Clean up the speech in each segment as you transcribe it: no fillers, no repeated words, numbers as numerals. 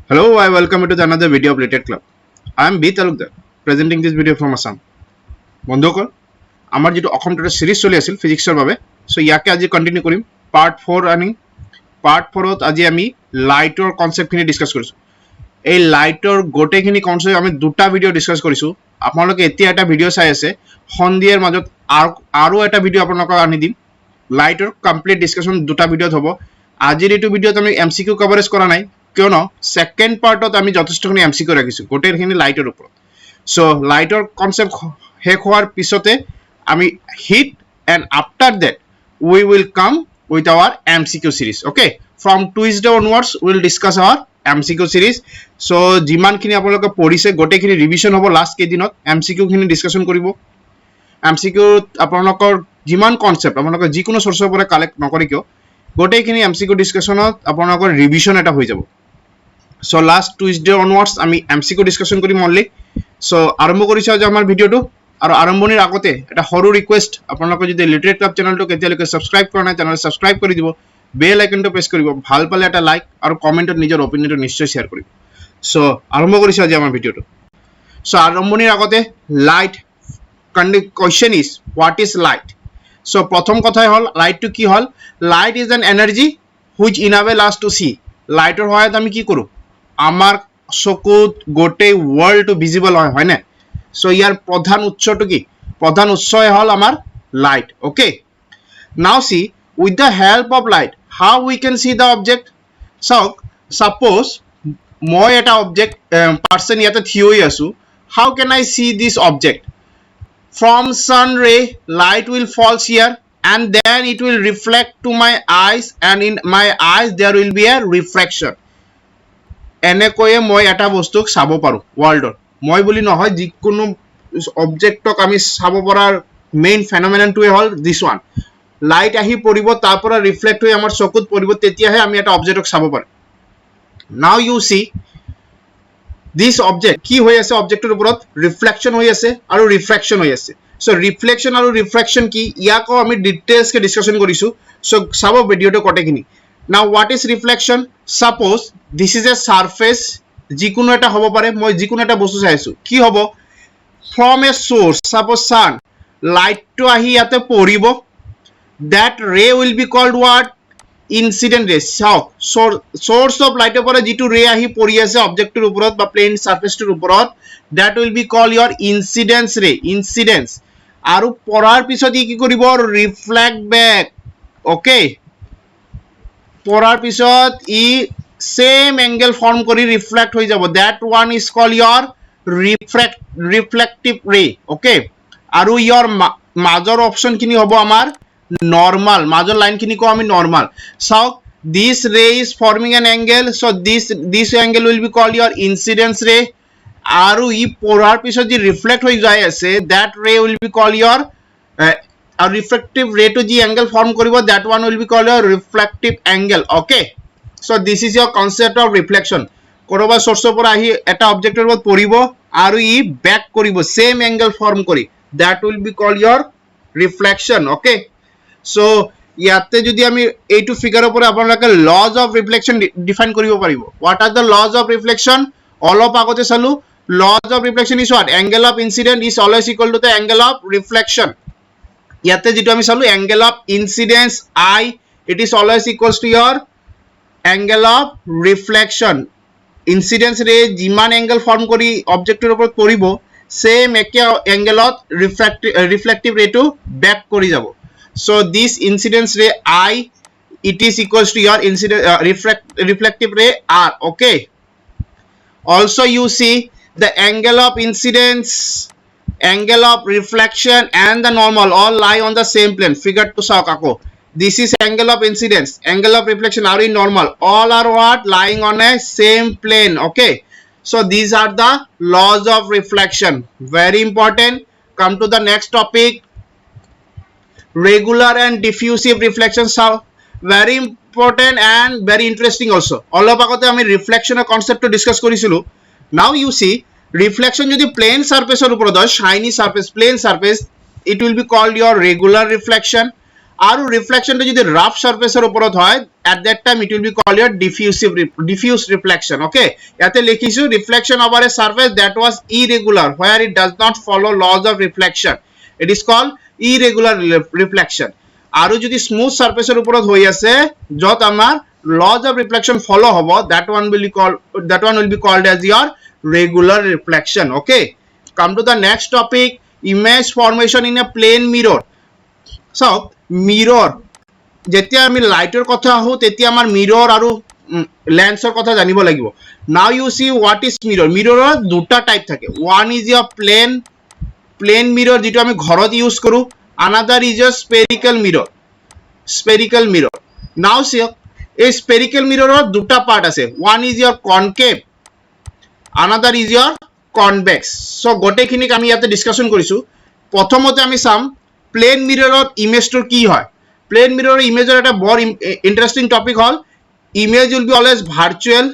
Hello, I welcome you to another video of Rated Club. I am B Talukdar, presenting this video from Assam. বন্ধুসকল আমাৰ যেটো অসম টেটৰ সিৰিজ চলি আছিল ফিজিক্সৰ বাবে সো ইয়াকে আজি কন্টিনিউ কৰিম পাৰ্ট 4 আনি পাৰ্ট 4 ত আজি আমি লাইটৰ কনসেপ্টখিনি ডিসকাস কৰিছো এই লাইটৰ গোটেখিনি কনসেপ্ট আমি দুটা ভিডিও ডিসকাস কৰিছো আপোনালোকে এতিয়া এটা ভিডিও চাই আছে সন্ধিয়াৰ মাজত আৰু এটা ভিডিও আপোনালোকক আনি দিম লাইটৰ কমপ্লিট ডিসকাশন দুটা ভিডিওত হ'ব আজিৰ এইটো ভিডিওত আমি এমসিকিউ কভাৰেজ কৰা নাই কিয়নো সেকেন্ড পাৰ্টত আমি যথেষ্টখিনি এমসিকিউ ৰাখিছো গোটেখিনি লাইটৰ ওপৰত সো লাইটৰ কনসেপ্ট শেষ হোৱাৰ পিছতে আমি hit and after that we will come with our MCQ series. Okay, from Tuesday onwards we will discuss our MCQ series. So যিমানখিনি আপোনালোকে পঢ়িছে গোটেখিনি ৰিভিজন হ'ব লাষ্ট কেইদিনত MCQ খিনি ডিসকাশন কৰিব MCQ আপোনালোকৰ যিমান কনসেপ্ট আপোনালোকে যিকোনো সোৰ্সৰ পৰা কালেক্ট নকৰি কিয় গোটেখিনি MCQ ডিসকাশনত আপোনালোকৰ ৰিভিজন এটা হৈ যাব সো লাষ্ট টুইসডে অনওয়াৰ্ডস আমি MCQ ডিসকাশন কৰিম অনলি সো আৰম্ভ কৰিছো আজি আমাৰ ভিডিওটো আৰু আৰম্ভণিৰ আগতে এটা সৰু ৰিকুৱেষ্ট আপোনালোকে যদি লিটাৰেট ক্লাব চেনেলটো কেতিয়ালৈকে সাবস্ক্ৰাইব কৰা নাই চেনেল সাবস্ক্ৰাইব কৰি দিব বেল আইকনটো প্ৰেছ কৰিব ভাল পালে এটা লাইক আৰু কমেন্টত নিজৰ অপিনিয়নটো নিশ্চয় শেয়াৰ কৰিব সো আৰম্ভ কৰিছো আজি আমাৰ ভিডিওটো সো আৰম্ভণিৰ আগতে light question is what is light so প্ৰথম কথাই হল লাইটটো কি হল light is an energy which enable us to see লাইটৰ সহায়ত আমি কি কৰো আমাৰ চকুত গোটেই ওয়াৰ্ল্ডটো ভিজিবল হয় না সো ইয়াৰ প্ৰধান উৎসটো কি প্ৰধান উৎসই হল আমাৰ light okay now see with the help of light how we can see the object so suppose মই এটা অবজেক্ট পার্সন ইয়াতে থিয় হৈ আছো how can I see this object from sun ray light will falls here and then it will reflect to my eyes and in my eyes there will be a refraction এনেকৈয়ে মই এটা বস্তুক চাব পাৰো ওয়াৰ্ল্ডৰ মই বুলি নহয় যিকোনো অবজেক্টক আমি চাব পৰাৰ মেইন ফেনোমেননটোৱে হল দিস ওয়ান লাইট আহি পৰিব তাৰ পৰা ৰিফ্লেক্ট হৈ আমাৰ চকুত পৰিব তেতিয়াহে আমি এটা অবজেক্টক চাব পাৰো নাও ইউ সি দিস অবজেক্ট কি হৈ আছে অবজেক্টৰ ওপৰত ৰিফ্লেকশন হৈ আছে আৰু ৰিফ্ৰেকশন হৈ আছে সো ৰিফ্লেকশন আৰু ৰিফ্ৰেকশন কি ইয়াকো আমি ডিটেইলস কে ডিসকাশন কৰিছো সো চাব ভিডিওটো কটেখিনি now what is reflection suppose this is a surface যিকোনো এটা হ'ব পাৰে মই যিকোনো এটা বস্তু চাইছো কি হ'ব from a source suppose sun light to আহি ইয়াতে পৰিব that ray will be called what incident ray source of light পৰা যিটো ray আহি পৰি আছে অবজেক্টৰ ওপৰত বা প্লেন সাৰফেসটোৰ ওপৰত that will be called your incidence ray incidence আৰু পৰাৰ পিছত কি কৰিব reflect back okay পৰাৰ পিছত ই সেম এঙ্গেল ফৰ্ম কৰি রিফ্লেক্ট হৈ যাব that one is called your reflective ray okay আৰু your মাজৰ অপশন খিনি হ'ব আমাৰ normal মাজৰ লাইন খিনি কো আমি normal so this ray is forming an angle so this angle will be called your incidence ray আৰু ই পৰাৰ পিছত যি রিফ্লেক্ট হৈ যায় আছে that ray will be called your a refractive ray to the angle form koribo that one will be called a reflective angle okay so this is your concept of reflection koroba source por ahi eta object er poribo aru e back koribo same angle form kori that will be called your reflection okay so yate jodi ami eitu figure opor aponlake laws of reflection define koribo paribo what are the laws of reflection all of agote salu laws of reflection is what angle of incident is always equal to the angle of reflection ইয়াতে যেটো আমি চালু angle of incidence I it is always equals to your angle of reflection incidence ray যিমান angle form কৰি অবজেক্টৰ ওপৰত পৰিব same একে angle of reflective ray to back কৰি যাব so this incidence ray I it is equals to your incident reflective ray R okay also you see the angle of incidence angle of reflection and the normal all lie on the same plane figure to sakako this is angle of incidence angle of reflection are in normal all are what lying on a same plane okay so these are the laws of reflection very important come to the next topic regular and diffusive reflections are very important and very interesting also all of agote ami reflection concept to discuss korisilu now you see reflection jodi plane surface er upor hoy shiny surface plane surface it will be called your regular reflection আৰু ৰিফ্লেকশ্যনটো যদি rough সাৰফেসৰ ওপৰত হয় at that time it will be called your diffuse reflection. Okay, ইয়াতে লিখিছো reflection over a surface that was irregular where it does not follow laws of reflection, it is called irregular reflection. আৰু যদি smooth সাৰফেসৰ ওপৰত হৈ আছে যত আমাৰ laws of reflection follow হ'ব, that one will be called as your regular reflection. Okay, come to the next topic, image formation in a plane mirror. So mirror যেতিয়া আমি লাইটৰ কথা আহো তেতিয়া আমাৰ মিৰৰ আৰু লেন্সৰ কথা জানিব লাগিব. Now you see what is mirror. মিৰৰৰ দুটা টাইপ থাকে. One is your plane mirror যিটো আমি ঘৰত ইউজ কৰোঁ. Another is your spherical mirror. Now চিয়ক এই স্পেৰিকেল মিৰৰৰ দুটা পাৰ্ট আছে. One is your concave, another is your convex. So' গোটেইখিনিক আমি ইয়াতে ডিছকাশ্যন কৰিছোঁ. প্ৰথমতে আমি চাম প্লেন মিৰৰৰ ইমেজটোৰ কি হয়. প্লেন মিৰৰৰ ইমেজৰ এটা বৰ ইণ্টাৰেষ্টিং টপিক হ'ল image will be always virtual,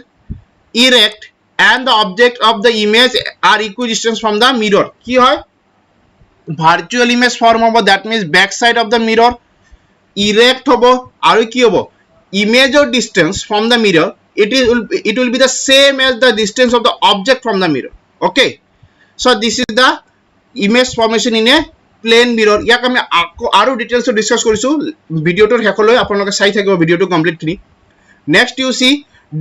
erect and the object of the image are equidistant from the mirror. কি হয় ভাৰ্চুৱেল ইমেজ ফৰ্ম হ'ব, that means back side of the mirror. Erect হ'ব আৰু কি হ'ব ইমেজৰ distance from the mirror it will be the same as the distance of the object from the mirror. Okay, so this is the image formation in a plane mirror. ইয়াক আমি আৰু ডিটেইলছত discuss কৰিছোঁ ভিডিঅ'টোৰ শেষলৈ. আপোনালোকে চাই থাকিব ভিডিঅ'টো কমপ্লিটখিনি. Next you see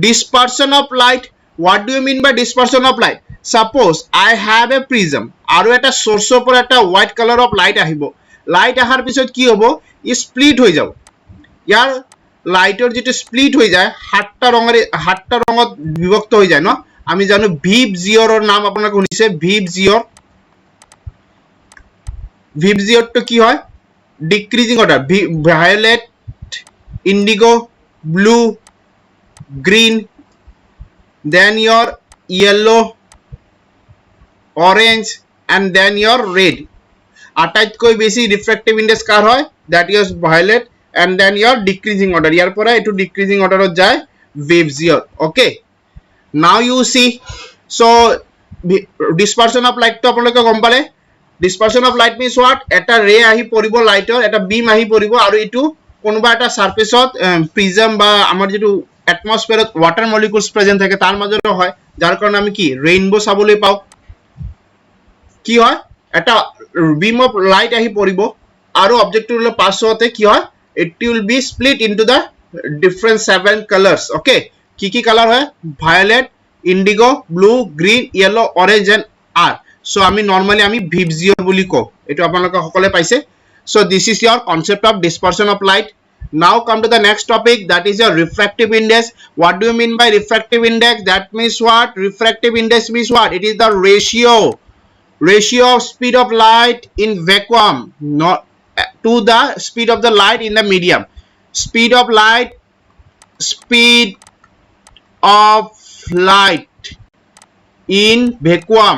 dispersion of light. What do you mean by dispersion of light? Suppose I have a prism আৰু এটা চ'ৰ্চৰ পৰা এটা হোৱাইট কালাৰ অফ লাইট আহিব. লাইট অহাৰ পিছত কি হ'ব ই স্প্লিট হৈ যাব. ইয়াৰ লাইটৰ যিটো স্প্লিট হৈ যায় সাতটা ৰঙত বিভক্ত হৈ যায় ন. আমি জানো ভিভ জিঅ'ৰৰ নাম আপোনালোকে শুনিছে. ভিভ জিঅ'টো কি হয় decreasing order. Violet, indigo, blue, green, then your yellow, orange and then your red. আটাইতকৈ বেছি ৰিফ্ৰেক্টিভ ইণ্ডেক্স কাৰ হয়? That is violet and then your decreasing order. ইয়াৰ পৰা এইটো ডিক্ৰিজিং অৰ্ডাৰত যায় ভিভ জিঅ'ত. Okay, now you see so' dispersion of লাইটটো আপোনালোকে গম পালে. Dispersion of light means what? এটা ৰে আহি পৰিব লাইটৰ, এটা বিম আহি পৰিব আৰু এইটো কোনোবা এটা ছাৰ্ফেচত প্ৰিজম বা আমাৰ যিটো এটমস্ফিয়াৰত ৱাটাৰ মলিকুলছ প্ৰেজেণ্ট থাকে তাৰ মাজতে হয়, যাৰ কাৰণে আমি কি ৰেইনবো চাবলৈ পাওঁ. কি হয় এটা বিম অফ লাইট আহি পৰিব আৰু অবজেক্টটোলৈ পাছ হোৱাতে কি হয় it will be split into the different 7 colors. Okay, কি কালাৰ হয়? Violet, indigo, blue, green, yellow, orange and আৰ. চ' আমি নৰ্মেলি আমি ভিভ জিঅ' বুলি কওঁ. এইটো আপোনালোকে সকলোৱে পাইছে. So' this is your concept of dispersion of light. Now come to the next topic, that is your refractive index. What do you mean by refractive index? That means what? Refractive index means what? It is the ratio of speed of light in vacuum to the speed of the light in the medium. Speed of light in vacuum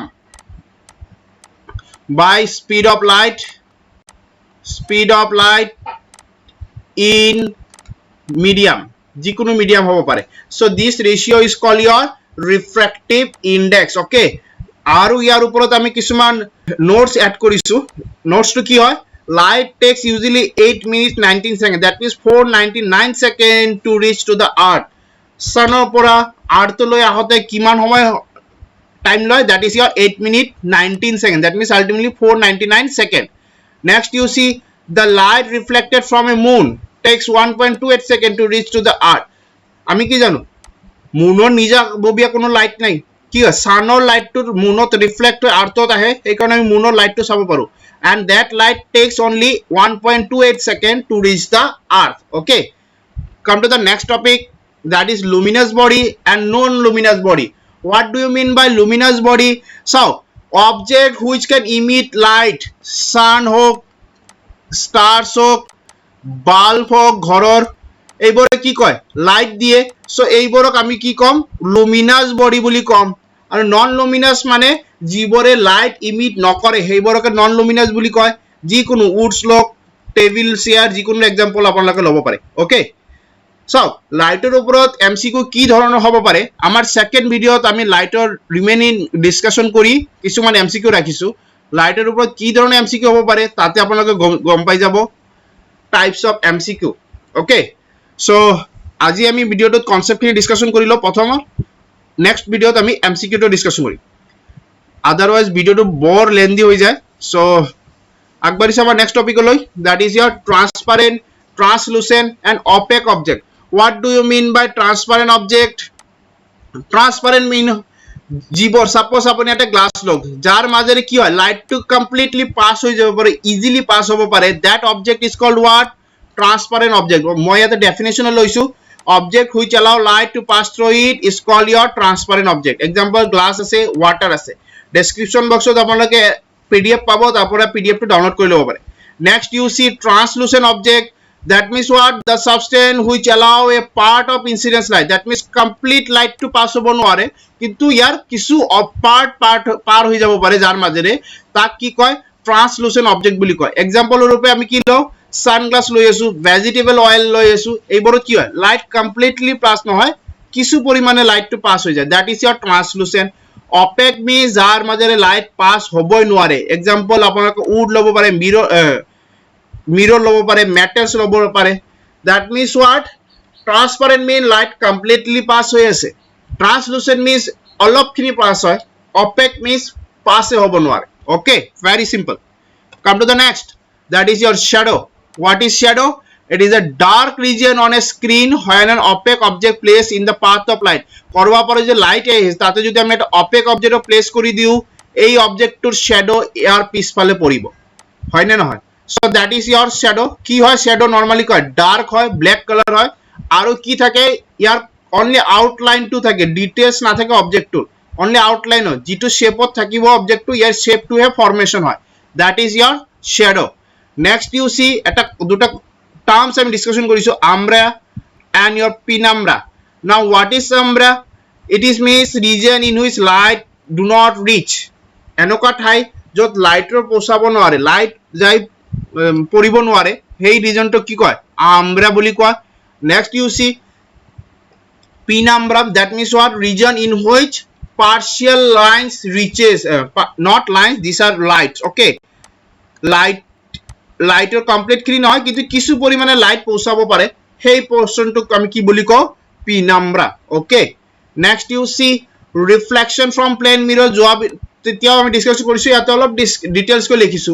by speed of light in medium. যিকোনো medium হ'ব পাৰে. So this ratio is called your refractive index. Okay, আৰু ইয়াৰ ওপৰত আমি কিছুমান notes add কৰিছোঁ. নোটছটো কি হয়? Light takes usually 8 minutes 19 seconds. That means 499 seconds to reach to the earth. Sunor pora earth loi ahote kiman homoy time loy? That is your 8 minutes 19 seconds. That means ultimately 499 seconds. Next you see the light reflected from a moon takes 1.28 seconds to reach to the earth. Ami ki jano moonor nija bobia kono light nai. কি হয় সানৰ লাইটটো মুনত reflect হৈ আৰ্থত আহে, সেইকাৰণে আমি মুনৰ লাইটটো চাব পাৰোঁ. and that light takes only 1.28 seconds to reach the earth. Okay, come to the next topic, that is luminous body and non-luminous body. What do you mean by luminous body? So object which can emit light, sun হোক, stars হোক, bulb হোক ঘৰৰ, এইবোৰে কি কয় light দিয়ে. চ' এইবোৰক আমি কি ক'ম? লুমিনাছ বডি বুলি ক'ম. আৰু নন লুমিনাছ মানে যিবোৰে লাইট ইমিট নকৰে সেইবোৰকে নন লুমিনাছ বুলি কয়. যিকোনো উডছ লওক, টেবিল চেয়াৰ, যিকোনো এক্সাম্পল আপোনালোকে ল'ব পাৰে. অ'কে, চাওক লাইটৰ ওপৰত MCQ কি ধৰণৰ হ'ব পাৰে. আমাৰ ছেকেণ্ড ভিডিঅ'ত আমি লাইটৰ ৰিমেইনিং ডিছকাশ্যন কৰি কিছুমান MCQ ৰাখিছোঁ. লাইটৰ ওপৰত কি ধৰণৰ MCQ হ'ব পাৰে তাতে আপোনালোকে গম পাই যাব. Types of MCQ okay so আজি আমি ভিডিওটোত কনসেপ্টখিনি ডিসকাশন কৰিলো প্ৰথমৰ নেক্সট ভিডিওত আমি এমসিকিউটো ডিসকাশন কৰিম আদাৰওয়াইজ ভিডিওটো বৰ লেন্দি হৈ যায় সো আগবাঢ়িছে আমাৰ নেক্সট টপিকলৈ that is your transparent translucent and opaque object what do you mean by transparent object transparent mean जीवर सपोज अपन এটা গ্লাস লগ যার মাঝে কি হয় লাইট টু কমপ্লিটলি পাস হয়ে যাব পারে ইজিলি পাস হবো পারে that object is called what transparent object মই ইয়াতে ডেফিনেশন লইছো object which allow light to pass through it is called your transparent object example glass আছে ওয়াটার আছে ডেসক্রিপশন বক্সত আপোনালোকে পিডিএফ পাব তারপরে পিডিএফ টো ডাউনলোড কৰি ল'ব পাৰে next you see translucent object that means what the substance which allow a part of incidence light that means complete light to pass over নোৱাৰে কিন্তু ইয়াৰ কিছু পাৰ্ট পাৰ হৈ যাব পাৰে যাৰ মাজেৰে তাক কি কয় ট্ৰান্সলুসেন্ট অবজেক্ট বুলি কয় এক্সাম্পল ৰূপে আমি কি লও সানগ্লাস লৈ আছো ভেজিটেবল অয়েল লৈ আছো এইবোৰত কি হয় লাইট কমপ্লিটলি পাস নহয় কিছু পৰিমাণে লাইট টু পাস হৈ যায় that is your translucent opaque means যাৰ মাজেৰে লাইট পাস হ'বই নোৱাৰে এক্সাম্পল আপোনাক উড ল'ব পাৰে mirror lobo pare metals lobo pare that means what transparent mean light completely pass hoye ase translucent means olop khini pass hoy opaque means pass hobo nware okay very simple come to the next that is your shadow what is shadow it is a dark region on a screen when an opaque object placed in the path of light korwa pore je light is tate jodi ami eta opaque object place kori diu ei object tur shadow er pisphale poribo hoy na noy so that is your shadow কি হয় shadow normally কয় dark হয় black color হয় আৰু কি থাকে ইয়াৰ only outline to থাকে details না থাকে object to only outline হয় যেটো shape থাকিব object to year shape to হে formation হয় that is your shadow next you see এটা দুটা terms আমি discussion কৰিছো umbra and your penumbra now what is umbra it is means region in which light do not reach এনেকুৱা ঠাই যত লাইটৰ পৌঁছাব নোৱাৰে লাইট যাই পৰিব নোৱাৰে হেই ৰিজনটো কি কয় আম্ব্রা বুলি কয় next you see penumbra that means what region in which partial lines reaches not lines these are lights okay lighter complete খিনি নহয় কিন্তু কিছু পৰিমাণে লাইট পৌঁছাব পাৰে হেই পোরশনটোক আমি কি বুলি কও penumbra okay next you see reflection from plane mirror যোৱা তেতিয়াও আমি ডিসকাস কৰিছো ইয়াতে অলপ ডিটেইলস কৈ লিখিছো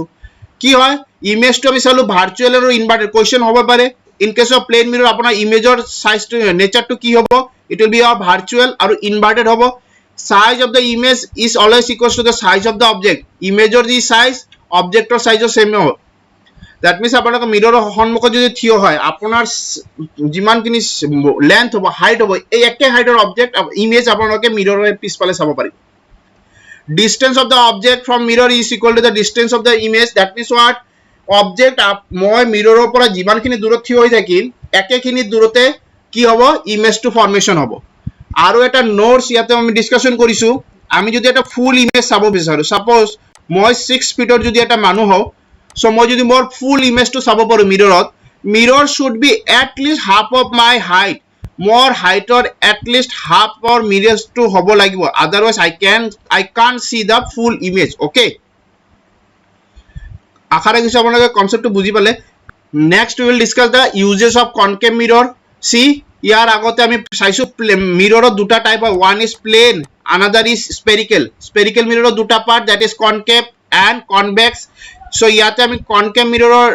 কি হয় ইমেজ তো আমি চালু ভার্চুয়াল আৰু ইনভাৰ্টেড কোশ্চেন হ'ব পাৰে in case of plane mirror আপোনাৰ ইমেজৰ সাইজ তো নেচাৰ তো কি হ'ব it will be a virtual আৰু ইনভার্টেড হ'ব size of the image is always equals to the size of the object ইমেজৰ যি সাইজ অবজেক্টৰ সাইজৰ সেম হ'ব দ্যাট মিন্স আপোনাক মিৰৰৰ সন্মুখত যদি থিয় হয় আপোনাৰ যিমানখিনি লেন্থ হ'ব হাইট হ'ব এই একে হাইটৰ অবজেক্ট ইমেজ আপোনালোকে মিৰৰৰ পিছফালে চাব পাৰিব distance of the object from mirror is equal to the distance of the image that means what object মই মিৰৰৰ পৰা যিমানখিনি দূৰত থিয় হৈ থাকিল একেখিনি দূৰতে কি হ'ব ইমেজ টু ফৰ্মেশন হ'ব আৰু এটা নোটস ইয়াতে আমি ডিসকাশন কৰিছো আমি যদি এটা ফুল ইমেজ চাব বিচাৰো সাপোজ মই 6 ফিটৰ যদি এটা মানুহ হও সো মই যদি মোৰ ফুল ইমেজটো চাব পাৰো মিৰৰত mirror should be at least half of my height more heighter at least half or mirrors to hobo lagibo otherwise I can't see the full image okay আখারে কিছু আপোনালোকে কনসেপ্টটো বুজি পালে next we will discuss the uses of concave mirror see ইয়াৰ আগতে আমি চাইছো মিৰৰৰ দুটা type হয় one is plane another is spherical mirror দুটা part that is concave and convex so ইয়াতে আমি concave mirror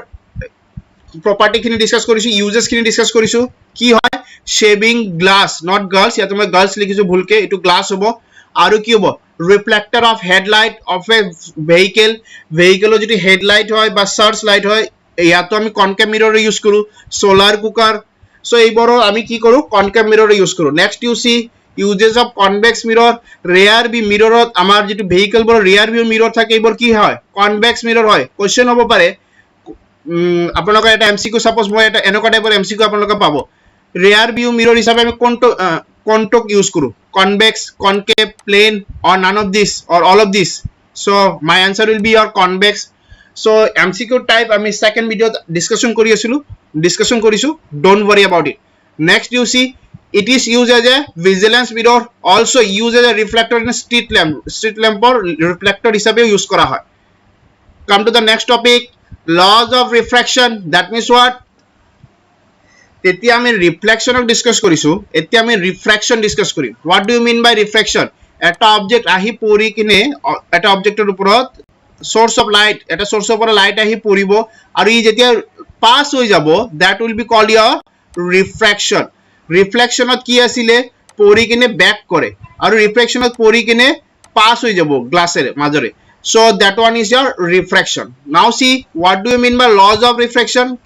property খিনি ডিসকাস কৰিছো uses খিনি ডিসকাস কৰিছো কি হয় shaving glass not girls ইয়াতে মই girls লিখিছো ভুলকে এটো গ্লাস হ'ব আৰু কি হ'ব reflector of headlight of a vehicle যদি headlight হয় বা search light হয় ইয়াতো আমি concave mirror ইউজ কৰো solar cooker so এইবোৰ আমি কি কৰো concave mirror ইউজ কৰো next you see uses of convex mirror rear view mirror আমাৰ যেটো vehicle বৰ rear view mirror থাকে এইবোৰ কি হয় convex mirror হয় কোশ্চেন হ'ব পাৰে আপোনালোকৰ এটা এমসিকিউ সাপোজ মই এটা এনেকুৱা টাইপৰ এমসিকিউ আপোনালোকে পাব rear view mirror হিচাপে আমি কোনটো ইউজ কৰো convex concave plane or none of this or all of this so my answer will be your convex so mcq type আমি second video discussion কৰিছো don't worry about it next you see it is used as a vigilance mirror also used as a reflector in a street lamp or reflector হিচাপে use কৰা হয় come to the next topic laws of refraction that means what তেতিয়া আমি ৰিফ্লেকশ্যনক discuss কৰিছো এতিয়া আমি reflection discuss কৰিম what do you mean by reflection এটা অবজেক্ট আহি পৰি কিনে এটা অবজেক্টৰ ওপৰত source of light এটা source of light আহি পৰিব আৰু ই যেতিয়া পাস হৈ যাব that will be called your refraction ৰিফ্লেকশনত কি আছিলে পৰি কিনে ব্যাক কৰে আৰু ৰিফ্ৰেকশনত পৰি কিনে পাস হৈ যাব গ্লাসেৰ মাজৰে so that one is your refraction now see what do you mean by laws of refraction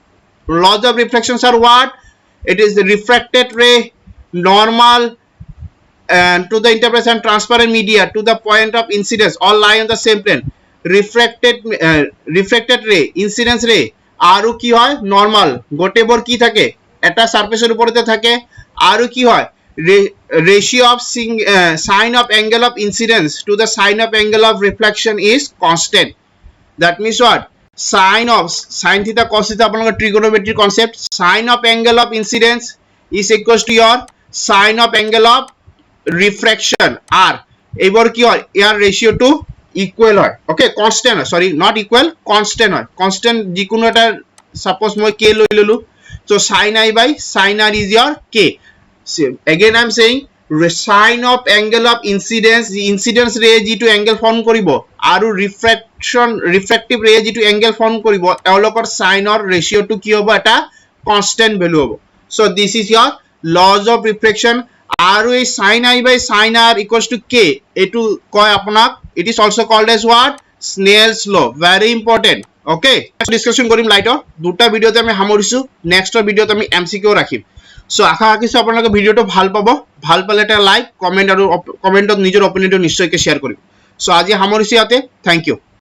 laws of refractions are what it is the refracted ray normal and to the interface and transparent media to the point of incidence all lie on the same plane refracted ray incidence ray আৰু কি হয় নৰমাল গোটেবৰ কি থাকে এটা সাৰফেসেৰ উপৰতে থাকে আৰু কি হয় ratio of sine of angle of incidence to the sine of angle of reflection is constant that means what sine theta cos theta আপোনালোকৰ trigonometry concept sine of angle of incidence is equals to your sine of angle of refraction r এইবার কি হয় ইয়ার ratio to equal হয় okay constant হয় sorry not equal constant হয় constant যিকোনো এটা suppose মই কে লৈ ললো so sin i by sin r is your k again I am saying sine of angle of incidence ray যিটো angle form কৰিব আৰু refractive ray যিটো angle form কৰিব এওঁলোকৰ sin or ratio টো কি হ'ব এটা constant value হ'ব so this is your laws of refraction আৰু এই sin i by sin r equals to k এটো কয় আপোনাক it is also called as what Snell's law very important okay discussion কৰিম লাইটৰ দুটা ভিডিওতে আমি সামৰিছো নেক্সটৰ ভিডিওতে আমি এমসিকিউ ৰাখিম সো আশা ৰাখিছো আপোনালোকে ভিডিওটো ভাল পাব ভাল পালে এটা লাইক কমেন্ট আৰু কমেন্টত নিজৰ অপিনিয়নটো নিশ্চয়কৈ শেয়াৰ কৰিব সো আজি সামৰিছো ইয়াতে থ্যাংক ইউ